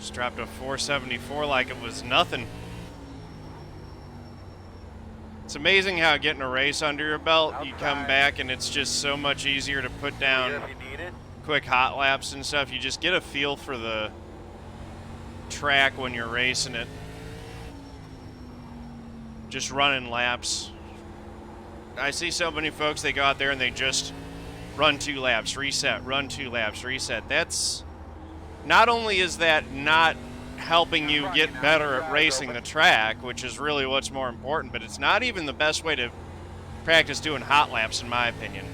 Just dropped a 474 like it was nothing. It's amazing how getting a race under your belt, you come back and it's just so much easier to put down quick hot laps and stuff. You just get a feel for the track when you're racing it. Just running laps. I see so many folks, they go out there and they just run 2 laps, reset, run 2 laps, reset. That's, not only is that not helping you get better at racing the track, which is really what's more important, but it's not even the best way to practice doing hot laps, in my opinion.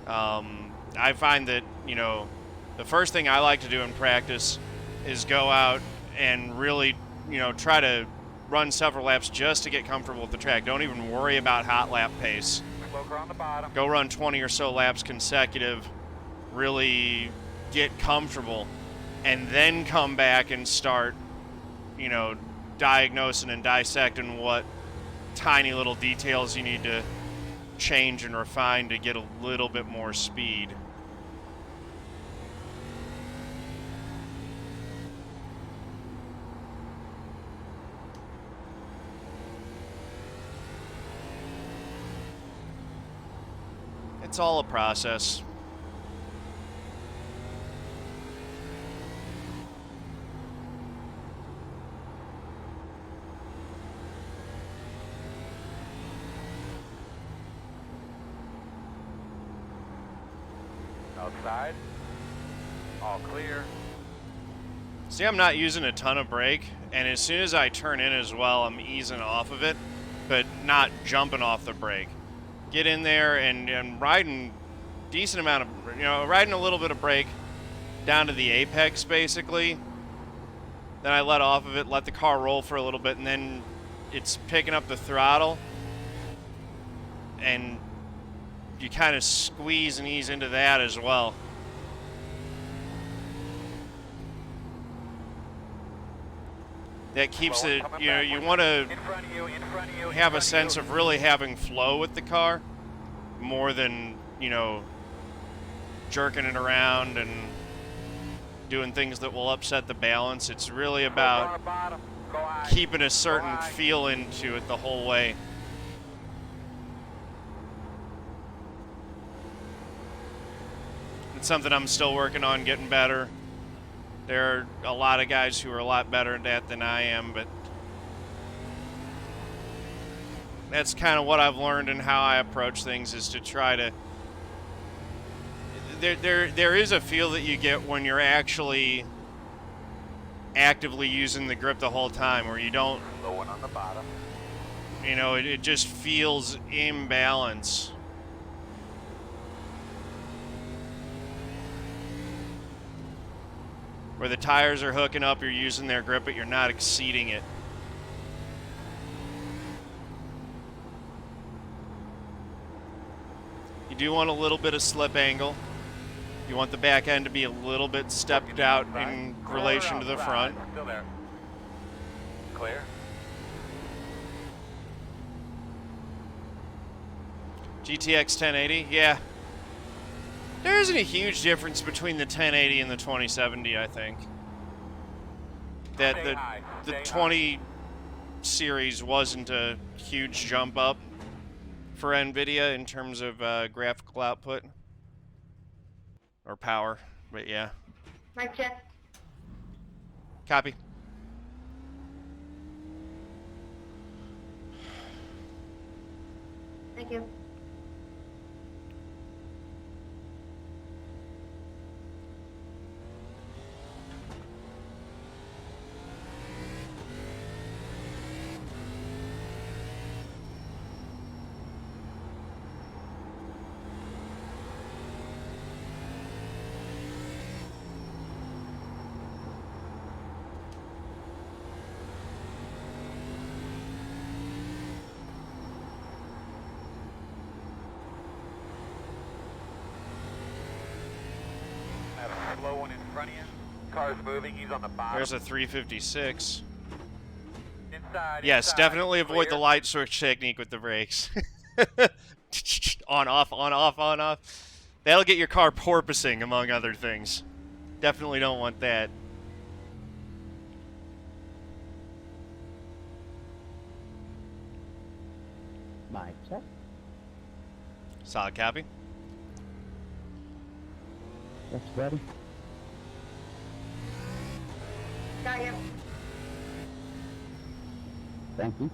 I find that, you know, the first thing I like to do in practice is go out and really, you know, try to run several laps just to get comfortable with the track. Don't even worry about hot lap pace. Go run 20 or so laps consecutive, really get comfortable, and then come back and start, you know, diagnosing and dissecting what tiny little details you need to change and refine to get a little bit more speed. It's all a process. Outside. All clear. See, I'm not using a ton of brake, and as soon as I turn in as well, I'm easing off of it, but not jumping off the brake. Get in there and riding decent amount of, you know, riding a little bit of brake down to the apex, basically. Then I let off of it, let the car roll for a little bit, and then it's picking up the throttle, and you kind of squeeze and ease into that as well. That keeps it, you know, you want to have a sense of really having flow with the car more than, you know, jerking it around and doing things that will upset the balance. It's really about keeping a certain feel into it the whole way. It's something I'm still working on getting better. There are a lot of guys who are a lot better at that than I am, but that's kind of what I've learned and how I approach things, is to try to... There is a feel that you get when you're actually actively using the grip the whole time, where you don't... Low one on the bottom. You know, it just feels imbalance. Where the tires are hooking up, you're using their grip, but you're not exceeding it. You do want a little bit of slip angle. You want the back end to be a little bit stepped out in relation to the front. Still there. Clear. GTX 1080, yeah. There isn't a huge difference between the 1080 and the 2070, I think. That the 20 series wasn't a huge jump up for NVIDIA in terms of graphical output or power, but yeah. Mic check. Copy. Thank you. Slow one in front of you. Car's moving. He's on the bottom. There's a 356. Inside. Yes, inside. definitely avoid the Clear. light switch technique with the brakes. On, off, on, off, on, off. That'll get your car porpoising, among other things. Definitely don't want that. My check. Solid copy. That's ready. Got you. Thank you.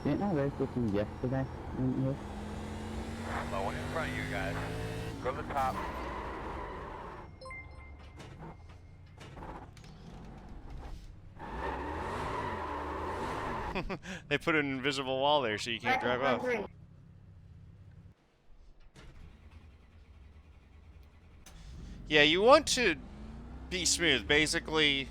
Didn't I race with you yesterday? Didn't you? Slow one in front of you guys. Go to the top. They put an invisible wall there so you can't drive off. Yeah, you want to be smooth. Basically,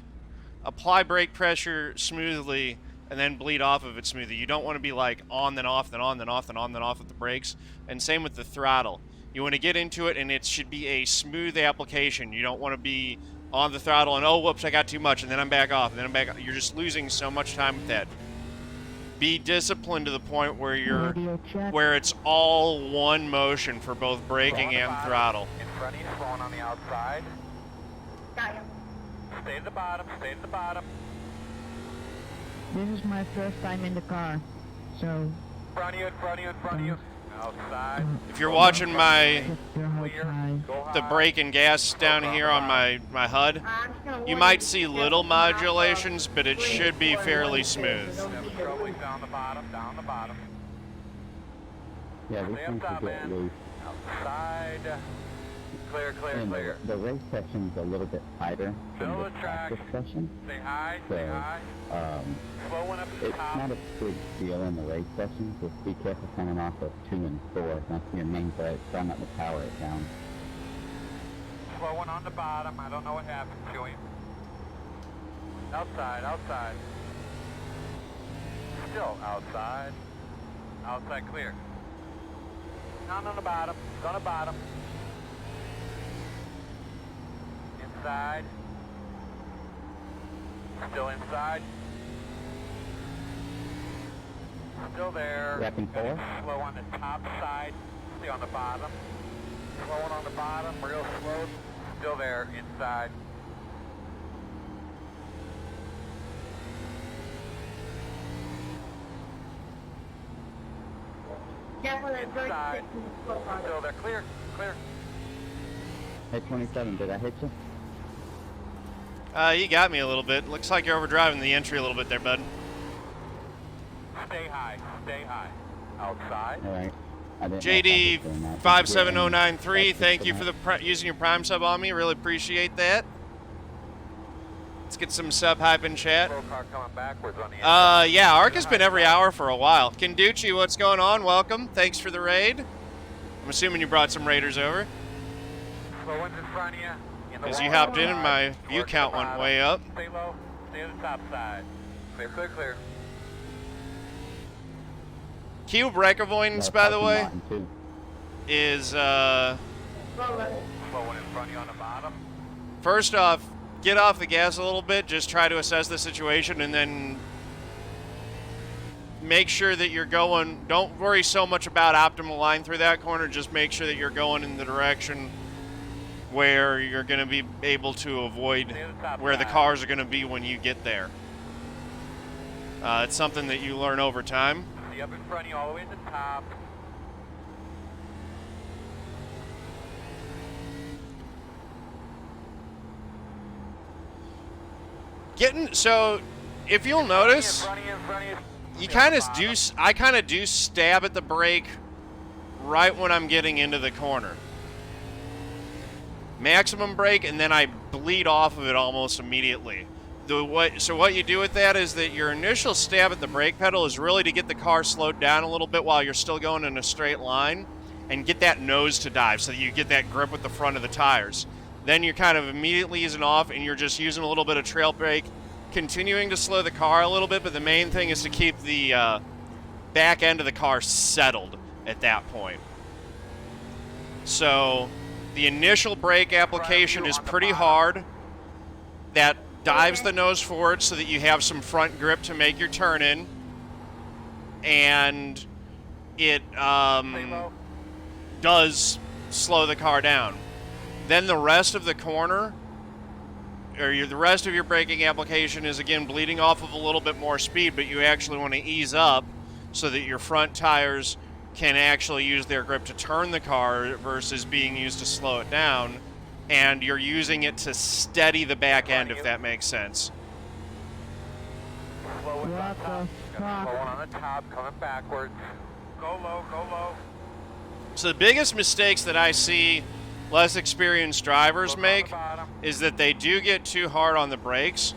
apply brake pressure smoothly and then bleed off of it smoothly. You don't want to be like on, then off, then on, then off, then on, then off with the brakes. And same with the throttle. You want to get into it and it should be a smooth application. You don't want to be on the throttle and, oh, whoops, I got too much, and then I'm back off, and then I'm back off. You're just losing so much time with that. Be disciplined to the point where where it's all one motion for both braking and throttle. In front of you, slowing on the outside. Got you. Stay at the bottom, stay at the bottom. This is my first time in the car, so In front of you, in front of you, in front of you. Outside. If you're watching my Clear. Go the high. brake and gas down here on my HUD, I'm just gonna you warn might you, see careful little from off modulations, of but it three, should be four, fairly one, two, smooth. so don't Never be trouble, it. down the bottom, down the bottom. Yeah, Stay this up one top, should get man. loose. Outside. Clear, clear, And clear. the race session's a little bit tighter than Middle the of the track. practice session. Stay high, So, stay high. Slow one up at the it's top. not a big deal in the race session. Just be careful coming off of 2 and 4. That's your main brake. Try not to power it down. Slow one on the bottom. I don't know what happened to him. Outside, outside. Still outside. Outside clear. Down on the bottom. On the bottom. Inside. Still inside. Still there. Wrapping Gotta 4. Slow on the top side. Stay on the bottom. Slow one on the bottom. Real slow. Still there. Inside. Careful that brake Inside. sticks in the slope on it. Still there. Clear. Clear. Hey, 27, did I hit you? You got me a little bit. Looks like you're overdriving the entry a little bit there, bud. Stay high. Stay high. Outside. All right. I didn't know if I JD was doing that. 57093, That's thank just you for for the using your Prime sub on me. Really appreciate that. Let's get some sub hype in chat. Slow car coming backwards on the Yeah, Arc has been every hour for a while. Kenducci, what's going on? Welcome. Thanks for the raid. I'm assuming you brought some raiders over. Slow one's in front of you. As you hopped in and my view count went way up. Stay low. Stay to the top side. Clear, clear, clear. Q brake avoidance, that. by the Parking way, lot in 2. is Slow level. Slow one in front of you on the bottom. first off, get off the gas a little bit, just try to assess the situation, and then make sure that you're going, don't worry so much about optimal line through that corner, just make sure that you're going in the direction where you're going to be able to avoid Stay to the top where the side. cars are going to be when you get there. It's something that you learn over time. See up in front of you all the way to the top. So if you'll notice, In front of you, in front of you. you Stay kind on of the do. bottom. I kind of do stab at the brake right when I'm getting into the corner. Maximum brake, and then I bleed off of it almost immediately. So what you do with that is that your initial stab at the brake pedal is really to get the car slowed down a little bit while you're still going in a straight line, and get that nose to dive so that you get that grip with the front of the tires. Then you're kind of immediately easing off, and you're just using a little bit of trail brake, continuing to slow the car a little bit, but the main thing is to keep the back end of the car settled at that point. So the initial brake application is pretty hard. That dives the nose forward so that you have some front grip to make your turn in. And it Stay low. does slow the car down. Then the rest of the corner the rest of your braking application is again bleeding off of a little bit more speed, but you actually want to ease up so that your front tires can actually use their grip to turn the car versus being used to slow it down, and you're using it to steady the back end, if that makes sense. Slow with What the top. the Gonna fuck? slow on the top, coming backwards. Go low, go low. So the biggest mistakes that I see less experienced drivers Look on make the bottom. is that they do get too hard on the brakes,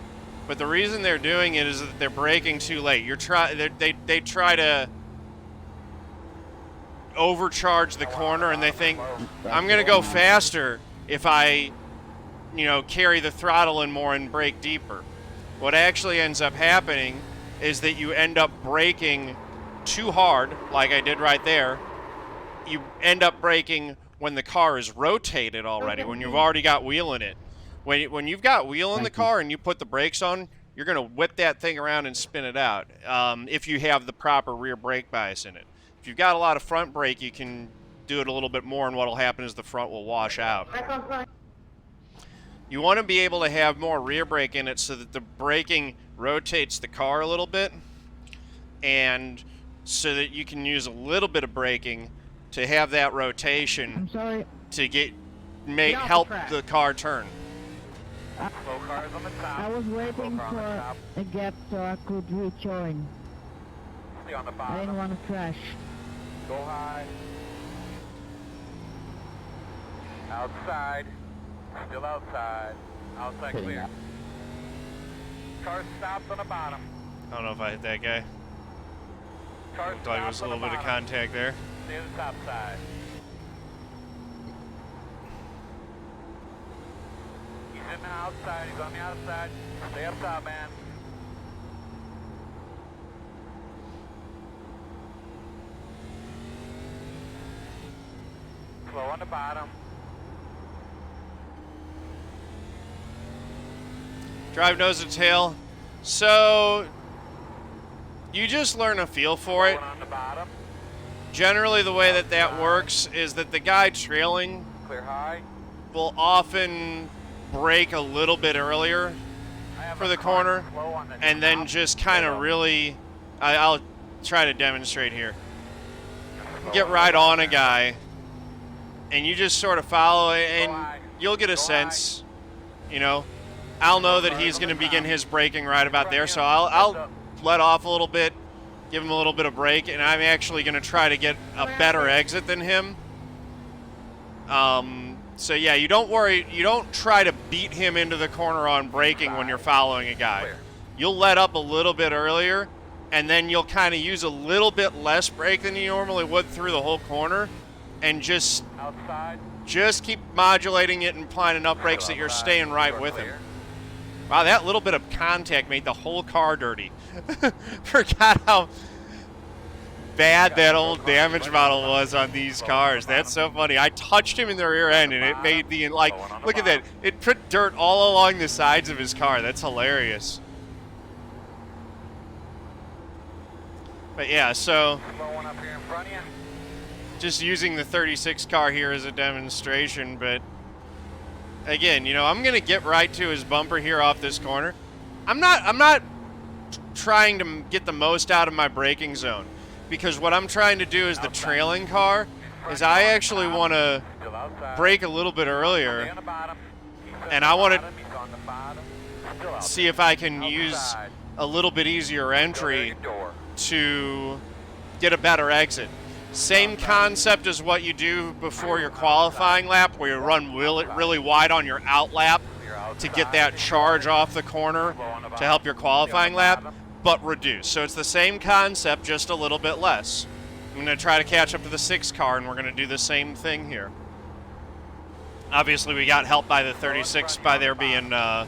but the reason they're doing it is that they're braking too late. They try to overcharge the corner, and they think, I'm going to go faster if I, carry the throttle in more and brake deeper. What actually ends up happening is that you end up braking too hard, like I did right there. You end up braking when the car is rotated already, when you've already got wheel in it. When you've got wheel in the car and you put the brakes on, you're going to whip that thing around and spin it out if you have the proper rear brake bias in it. If you've got a lot of front brake, you can do it a little bit more, and what will happen is the front will wash out. Back on front. You want to be able to have more rear brake in it so that the braking rotates the car a little bit, and so that you can use a little bit of braking to have that rotation I'm sorry. to Get off the help track. the car turn. Slow cars on the top. I was waiting Slow car on the for top. a gap so I could rejoin. Stay on the I bottom. didn't want to crash. Go high. Outside. Still outside. Outside Hitting clear. up. Car stops on the bottom. I don't know if I hit that guy. Car Looked like there was stops a on little the bit of bottom. contact there. Stay on the top side. He's in the outside. He's on the outside. Stay up top, man. Slow on the bottom. Drive nose to tail. So you just learn a feel for it. Slow on the bottom. Generally, the way that works is that the guy trailing Clear high. will often brake a little bit earlier I have for a the car corner, slow on the and then top. just kind of really, I'll try to demonstrate here. Get right on a guy, and you just sort of follow it, and you'll get a sense, I'll know that he's going to begin his braking right about there, so I'll let off a little bit, give him a little bit of brake, and I'm actually going to try to get a better exit than him. So yeah, you don't worry, you don't try to beat him into the corner on braking when you're following a guy. You'll let up a little bit earlier, and then you'll kind of use a little bit less brake than you normally would through the whole corner, and just Outside. keep modulating it and applying enough brakes that you're staying right with him. Wow, that little bit of contact made the whole car dirty. Forgot how bad that old damage model was on these cars. That's so funny. I touched him in the rear end, and it made the, look at that. It put dirt all along the sides of his car. That's hilarious. But yeah, so Slow one up here in front of you. just using the 36 car here as a demonstration, but again, I'm going to get right to his bumper here off this corner. I'm not trying to get the most out of my braking zone, because what I'm trying to do is the trailing car is I actually want to Still outside. brake a little bit Stay earlier, on the bottom. He's and on I the want to bottom. He's on the bottom. Still outside. see if I can use Outside. a little bit easier Go near entry your door. to get a better exit. Same concept as what you do before your qualifying lap, where you run really wide on your out lap You're to outside. get that charge off the corner Slow on the to help your bottom. qualifying Stay on the lap, bottom. but reduce. So it's the same concept, just a little bit less. I'm going to try to catch up to the 6 car, and we're going to do the same thing here. Obviously, we got help by the 36 by there being a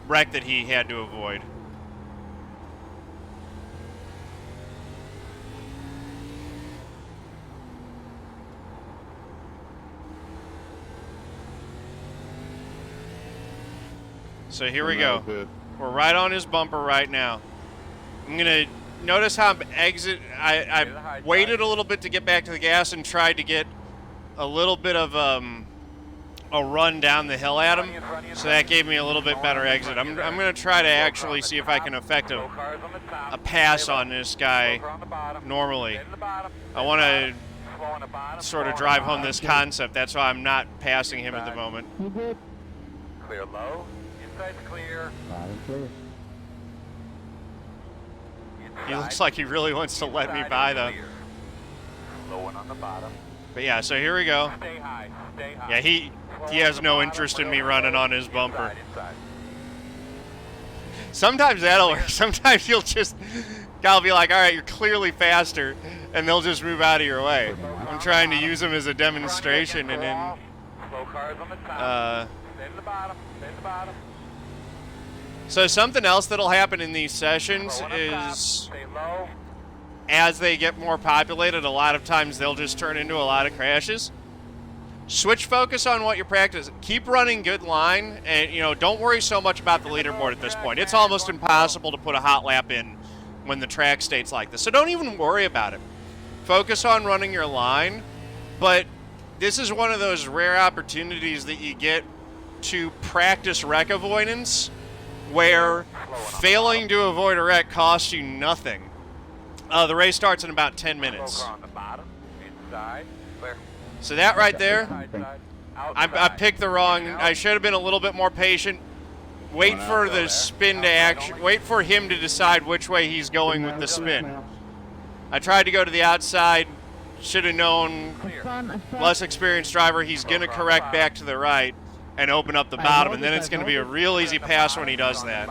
wreck that he had to avoid. So here we go. We're right on his bumper right now. I'm gonna notice how I'm I waited a little bit to get back to the gas and tried to get a little bit of a run down the hill at him, so that gave me a little bit better exit. I'm going to try to actually see if I can effect a pass on this guy normally. I want to sort of drive home this concept. That's why I'm not passing him at the moment. You good? Clear low. Inside's clear. Loud and clear. He looks like he really wants to let me by, though. Low one on the bottom. But yeah, so here we go. Stay high. Stay high. Yeah, he has no interest in me running on his bumper. Inside. Sometimes that'll work. Sometimes you'll just, I'll be like, all right, you're clearly faster, and they'll just move out of your way. I'm trying to use them as a demonstration, and then, Slow cars on the top. Stay to the bottom. Stay to the bottom. so something else that'll happen in these sessions Slow on the top. is, Stay low. as they get more populated, a lot of times they'll just turn into a lot of crashes. Switch focus on what you're practicing. Keep running good line, and don't worry so much about the leaderboard at this point. It's almost impossible to put a hot lap in when the track states like this. So don't even worry about it. Focus on running your line, but this is one of those rare opportunities that you get to practice wreck avoidance, where failing to avoid a wreck costs you nothing. The race starts in about 10 minutes. Slow car on the bottom. Inside. Clear. So that right there, Side, side. I Outside. picked the wrong. I should have been a little bit more patient. Wait for the spin to action. Wait for him to decide which way he's going with the spin. I tried to go to the outside. Should have known. Less experienced driver. He's gonna correct back to the right and open up the bottom, and then it's gonna be a real easy pass when he does that.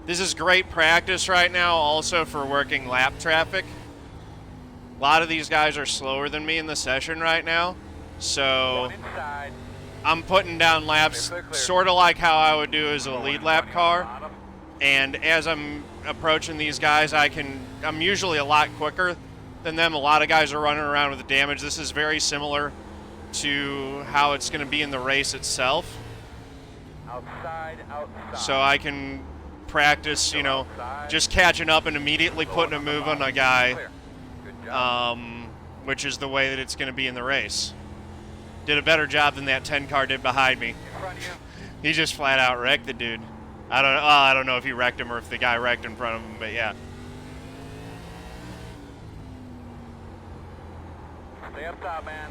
This is great practice right now, also for working lap traffic. A lot of these guys are slower than me in the session right now, so Inside. I'm putting down laps sort of like how I would do as a lead lap car. And as I'm approaching these guys, I'm usually a lot quicker than them. A lot of guys are running around with damage. This is very similar to how it's going to be in the race itself. Outside. Outside. So I can practice, just catching up and immediately putting a move on a guy, Clear. Good job. which is the way that it's going to be in the race. Did a better job than that 10 car did behind me. In front of you. He just flat out wrecked the dude. I don't know if he wrecked him or if the guy wrecked in front of him, but yeah. Stay up top, man.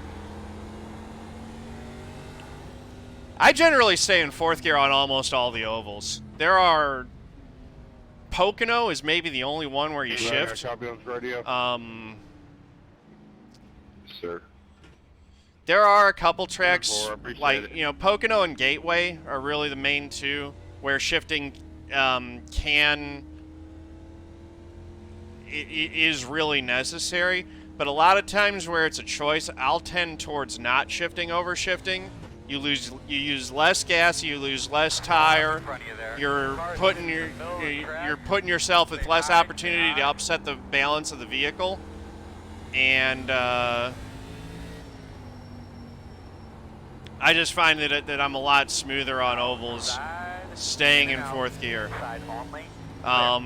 I generally stay in fourth gear on almost all the ovals. There are... Pocono is maybe the only one where you shift. Radio. Sir. There are a couple tracks, 4, appreciate like, it. Pocono and Gateway are really the main two, where shifting is really necessary. But a lot of times where it's a choice, I'll tend towards not shifting over shifting. You use less gas, you lose less tire. In front of you there. You're Cars putting in the middle of the track. you're putting yourself with less opportunity to upset the balance of the vehicle, and I just find that I'm a lot smoother on ovals, Side. staying in Out. fourth gear. Side only. I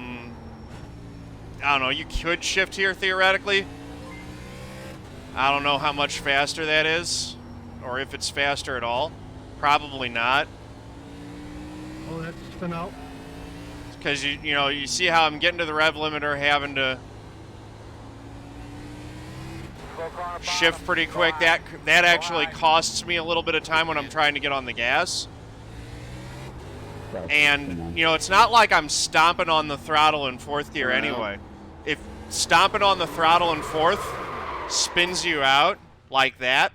don't know. You could shift here theoretically. I don't know how much faster that is, or if it's faster at all. Probably not. Oh, that's spin out. Because you see how I'm getting to the rev limiter, having to Slow car on the shift bottom. pretty Go quick. high. That actually Go high. costs me a little bit of time when I'm trying to get on the gas. And it's not like I'm stomping on the throttle in fourth gear anyway. If stomping on the throttle in fourth spins you out like that,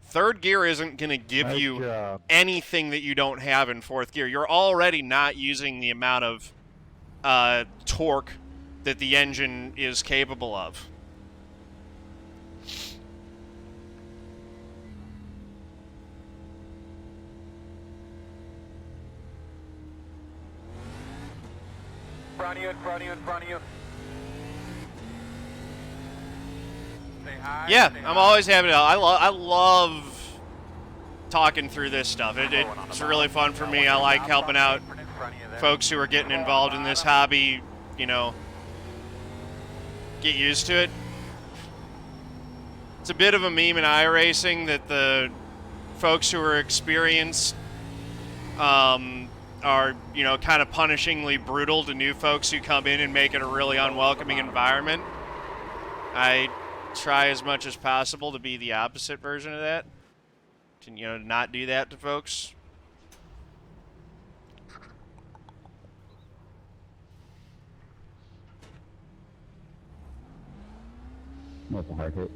third gear isn't going to give you anything that you don't have in fourth gear. You're already not using the amount of torque that the engine is capable of. In front of you, in front of you, in front of you. Stay high. Yeah, stay I'm high. always happy to. I love talking through this stuff. It's really fun for me. I like helping out folks who are getting involved in this hobby, get used to it. it's a bit of a meme in iRacing that the folks who are experienced are, you know, kind of punishingly brutal to new folks who come in and make it a really unwelcoming environment. I try as much as possible to be the opposite version of that. To, you know, not do that to folks. That's a hard hit.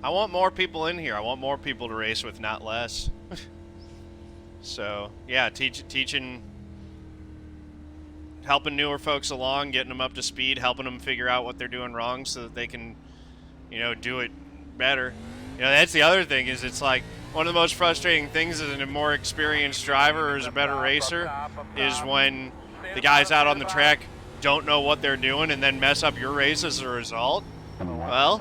I want more people in here. I want more people to race with, not less. So, yeah, teaching, helping newer folks along, getting them up to speed, helping them figure out what they're doing wrong so that they can, you know, do it better. You know, that's the other thing, is it's like one of the most frustrating things as a more experienced driver or as a better racer is when the guys out on the track don't know what they're doing and then mess up your race as a result. Well,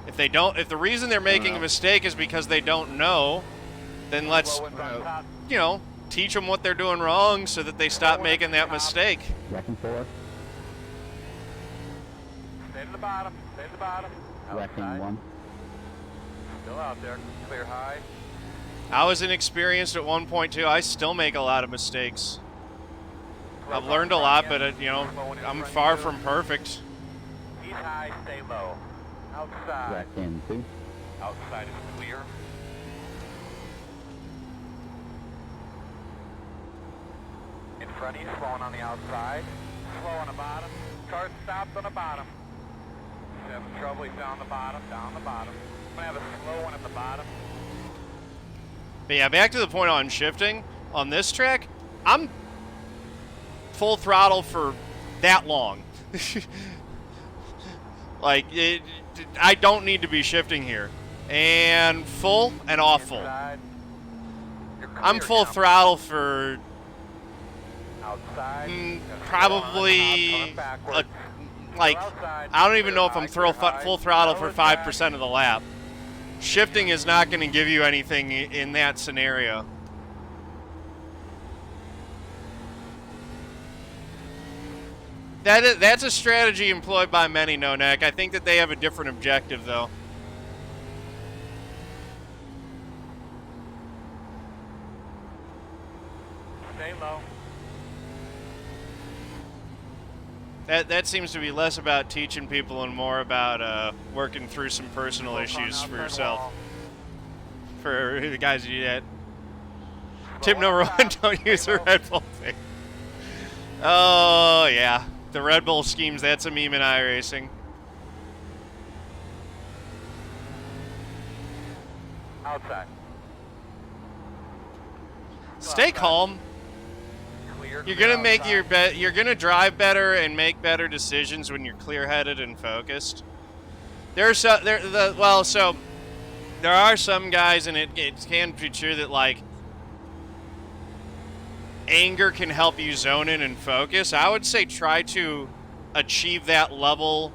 if the reason they're making a mistake is because they don't know, then let's, you know, teach them what they're doing wrong so that they stop making that mistake. Wrecking 4. Stay to the bottom. Stay to the bottom. Wrecking Outside. 1. Still out there. Clear high. I was inexperienced at one point too. I still make a lot of mistakes. I've learned a lot, but, you know, I'm far from perfect. He's high. Stay low. Outside. Wrecking 2. Outside is clear. In front of you, slowing on the outside. Slow on the bottom. Car stopped on the bottom. He's having trouble. He's down the bottom. Down the bottom. I'm going to have a slow one at the bottom. But yeah, back to the point on shifting. On this track, I'm full throttle for that long. Like, I don't need to be shifting here. And full and off full. Inside. You're I'm clear full now. throttle for Outside. probably, like, I don't even know if I'm full throttle for 5% of the lap. Shifting is not going to give you anything in that scenario. That's a strategy employed by many, No Neck. I think that they have a different objective, though. Stay low. That seems to be less about teaching people and more about working through some personal issues for yourself. For the guys who do that. Tip number 1, don't use the Red Bull thing. Oh, yeah. The Red Bull schemes, that's a meme in iRacing. Outside. Stay calm. Clear. You're clear gonna make outside. you're gonna drive better and make better decisions when you're clear-headed and focused. There are some guys, and it can be true that, like, anger can help you zone in and focus. I would say try to achieve that level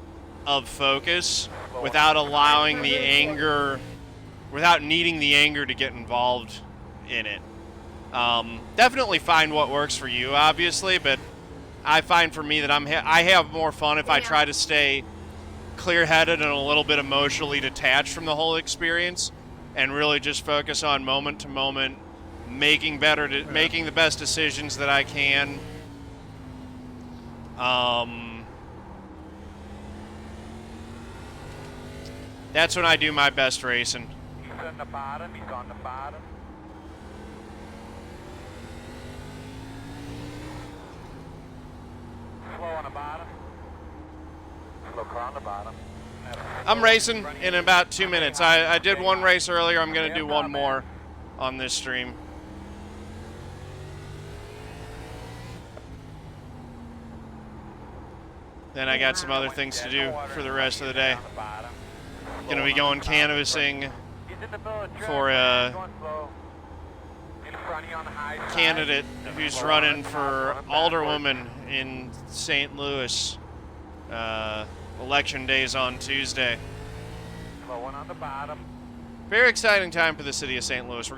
of focus without allowing the anger, without needing the anger to get involved in it. Definitely find what works for you, obviously, but I find for me that I have more fun if I try to stay clear-headed and a little bit emotionally detached from the whole experience and really just focus on moment to moment, making the best decisions that I can. That's when I do my best racing. He's on the bottom. He's on the bottom. Slow on the bottom. Slow car on the bottom. I'm racing in about 2 minutes. I did one race earlier. I'm going to do one more on this stream. Then I got some other things to do for the rest of the day. Going to be going canvassing for a candidate who's running for alderwoman in St. Louis. Election day's on Tuesday. Very exciting time for the city of St. Louis.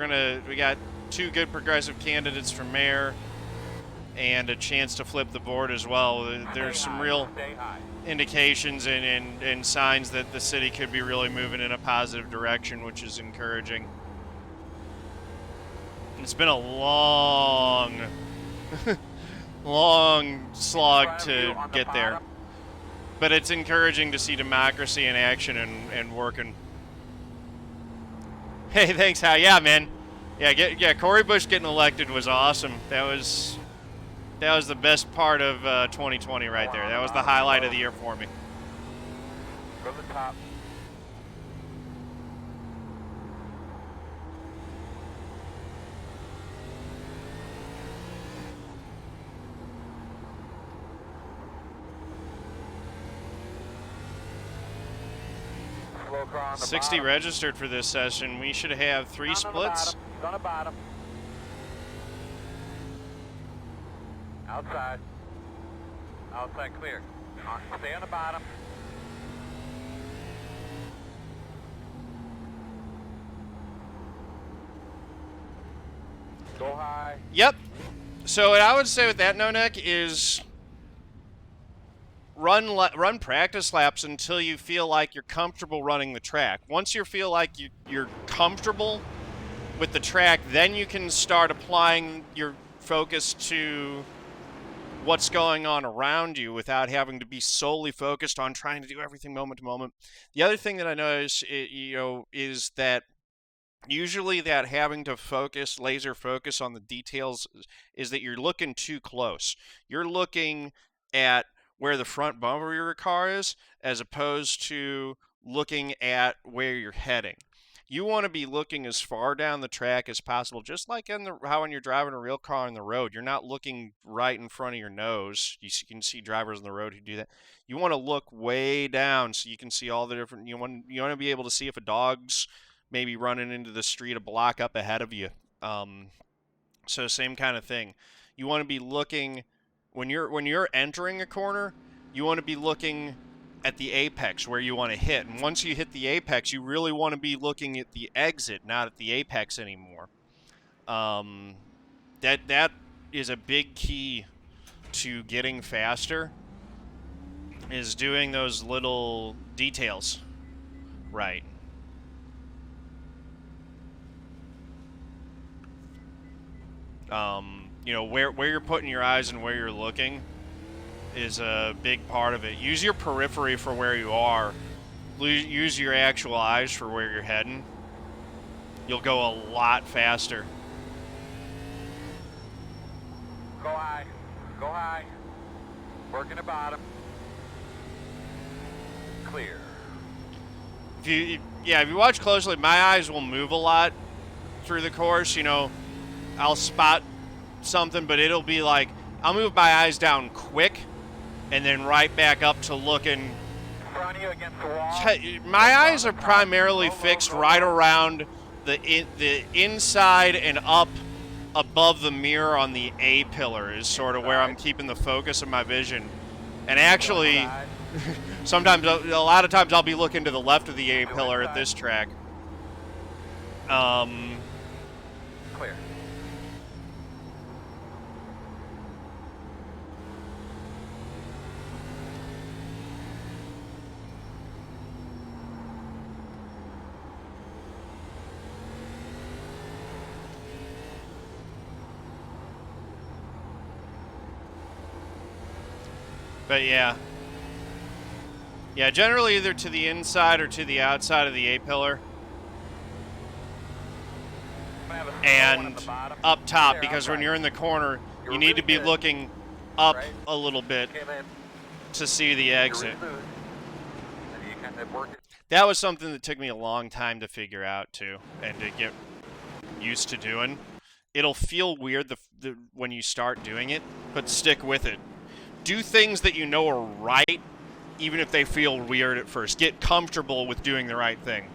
We got 2 good progressive candidates for mayor. and a chance to flip the board as well. There's some real Stay high. indications and signs that the city could be really moving in a positive direction, which is encouraging. It's been a long, long slog to get there. But it's encouraging to see democracy in action and working. Hey, thanks, Hal. Yeah, man. Yeah, Cory Bush getting elected was awesome. That was the best part of 2020 right there. That was the highlight of the year for me. Go to the top. Slow car on the 60 bottom. registered for this session. We should have 3 splits. On the bottom. Outside. Outside clear. Stay on the bottom. Go high. Yep. So what I would say with that, No Neck, is run practice laps until you feel like you're comfortable running the track. Once you feel like you're comfortable with the track, then you can start applying your focus to what's going on around you without having to be solely focused on trying to do everything moment to moment. The other thing that I notice, is that usually that having to laser focus on the details is that you're looking too close. You're looking at where the front bumper of your car is as opposed to looking at where you're heading. You want to be looking as far down the track as possible, just like how when you're driving a real car on the road, you're not looking right in front of your nose. You can see drivers on the road who do that. You want to look way down so you can see all the different. You want to be able to see if a dog's maybe running into the street a block up ahead of you. So same kind of thing. You want to be looking when you're entering a corner. You want to be looking at the apex where you want to hit. And once you hit the apex, you really want to be looking at the exit, not at the apex anymore. That is a big key to getting faster, is doing those little details right. Where you're putting your eyes and where you're looking is a big part of it. Use your periphery for where you are. Use your actual eyes for where you're heading. You'll go a lot faster. Go high. Go high. Working the bottom. Clear. If you watch closely, my eyes will move a lot through the course. I'll spot something, but it'll be like I'll move my eyes down quick and then right back up to looking. In front of you against the wall. My eyes are primarily fixed right around the inside and up above the mirror on the A pillar is sort of where I'm keeping the focus of my vision. And actually, a lot of times I'll be looking to the left of the A pillar at this track. Clear. But yeah, generally either to the inside or to the outside of the A pillar. And up top, because when you're in the corner, you need to be looking up a little bit to see the exit. That was something that took me a long time to figure out too, and to get used to doing. It'll feel weird when you start doing it, but stick with it. Do things that you know are right, even if they feel weird at first. Get comfortable with doing the right thing.